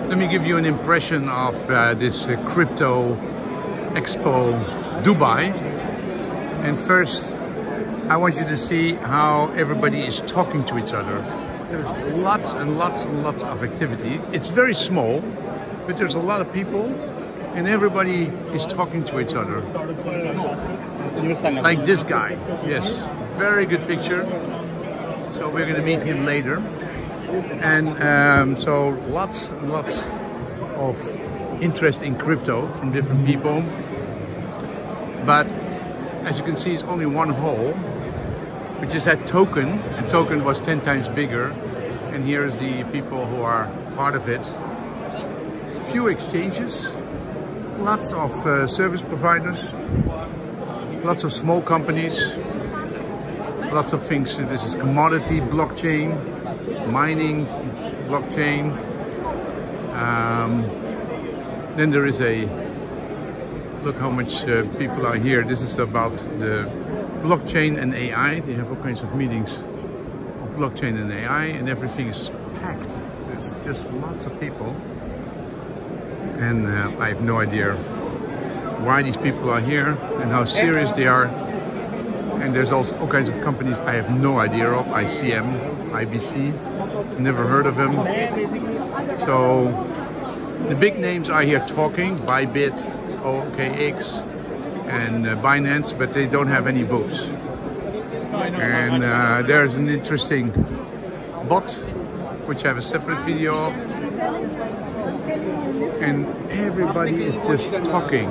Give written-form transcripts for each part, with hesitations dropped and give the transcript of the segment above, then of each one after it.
Let me give you an impression of this Crypto Expo Dubai. And first, I want you to see how everybody is talking to each other. There's lots and lots and lots of activity. It's very small, but there's a lot of people and everybody is talking to each other. Like this guy. Yes, very good picture. So we're going to meet him later. And so lots and lots of interest in crypto from different people. But as you can see, it's only one hall, which is at Token, and Token was 10 times bigger. And here's the people who are part of it. Few exchanges, lots of service providers, lots of small companies, lots of things. This is commodity blockchain, mining blockchain. Then there is a, look how much people are here. This is about the blockchain and AI. They have all kinds of meetings of blockchain and AI, and everything is packed. There's just lots of people. And I have no idea why these people are here and how serious they are. And there's also all kinds of companies I have no idea of. ICM, IBC, never heard of them. So the big names are here talking, Bybit, OKX, and Binance, but they don't have any booths. And there's an interesting bot, which I have a separate video of. And everybody is just talking,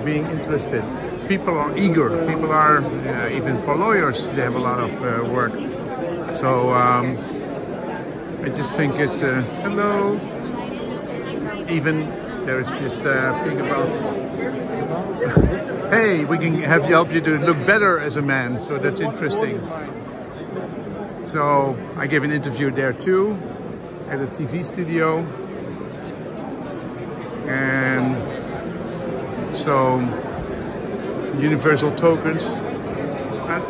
being interested. People are eager. People are, even for lawyers, they have a lot of work. So I just think it's, hello. Even there's this thing about, hey, we can help you to look better as a man. So that's interesting. So I gave an interview there too, at a TV studio. And so universal tokens.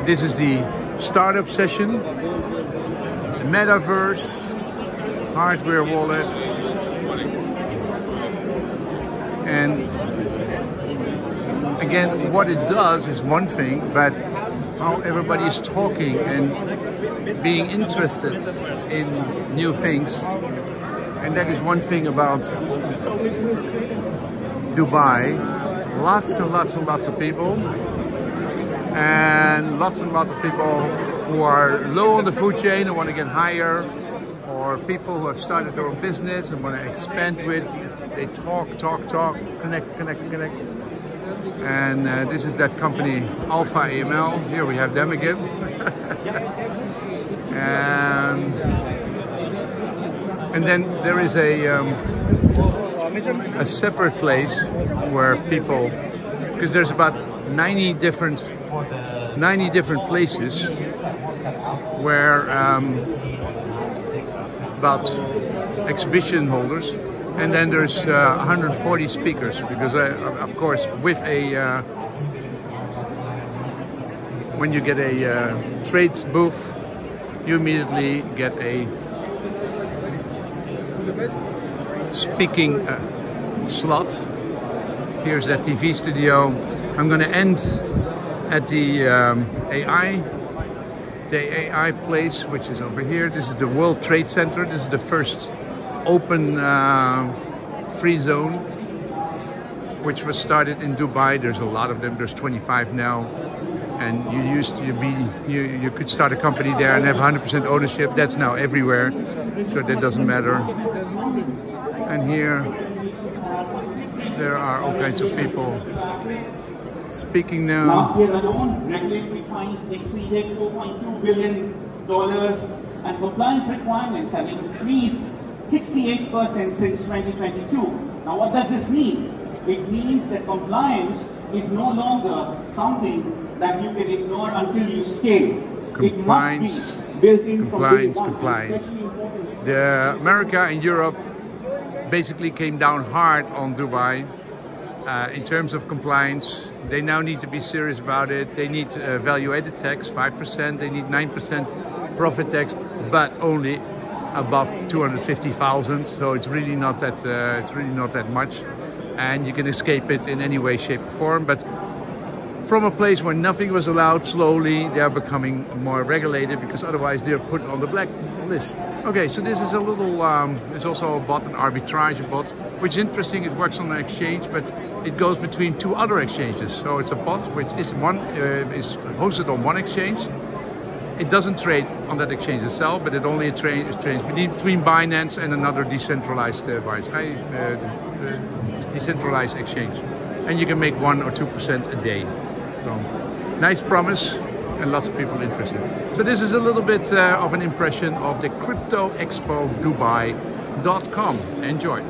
This is the startup session, the metaverse, hardware wallet. And again, what it does is one thing, but how everybody is talking and being interested in new things. And that is one thing about Dubai. Lots and lots and lots of people. And lots and lots of people who are low on the food chain and want to get higher. Or people who have started their own business and want to expand with. They talk, connect. And this is that company, Alpha AML. Here we have them again. And then there is a separate place where people, because there's about 90 different places where about exhibition holders, and then there's 140 speakers, because of course with a when you get a trade booth, you immediately get a speaking slot. Here's that TV studio. I'm going to end at the AI place, which is over here. This is the World Trade Center. This is the first open free zone, which was started in Dubai. There's a lot of them. There's 25 now. And you could start a company there and have 100% ownership. That's now everywhere, so that doesn't matter. And here there are all kinds of people speaking now. Last year alone, regulatory fines exceeded $4.2 billion, and compliance requirements have increased 68% since 2022. Now, what does this mean? It means that compliance is no longer something that you can ignore until you scale. Compliance, it must be built in compliance. The America and Europe basically came down hard on Dubai in terms of compliance. They now need to be serious about it. They need value-added tax, 5%. They need 9% profit tax, but only above 250,000, so it's really not that much, and you can escape it in any way, shape, or form. But from a place where nothing was allowed, slowly they are becoming more regulated, because otherwise they're put on the black list. Okay, so this is a little, it's also a bot, an arbitrage bot, which is interesting. It works on an exchange, but it goes between two other exchanges. So it's a bot which is hosted on one exchange. It doesn't trade on that exchange itself, but it only trades between Binance and another decentralized decentralized exchange. And you can make 1 or 2% a day. So nice promise, and lots of people interested. So this is a little bit of an impression of the cryptoExpoDubai.com. Enjoy.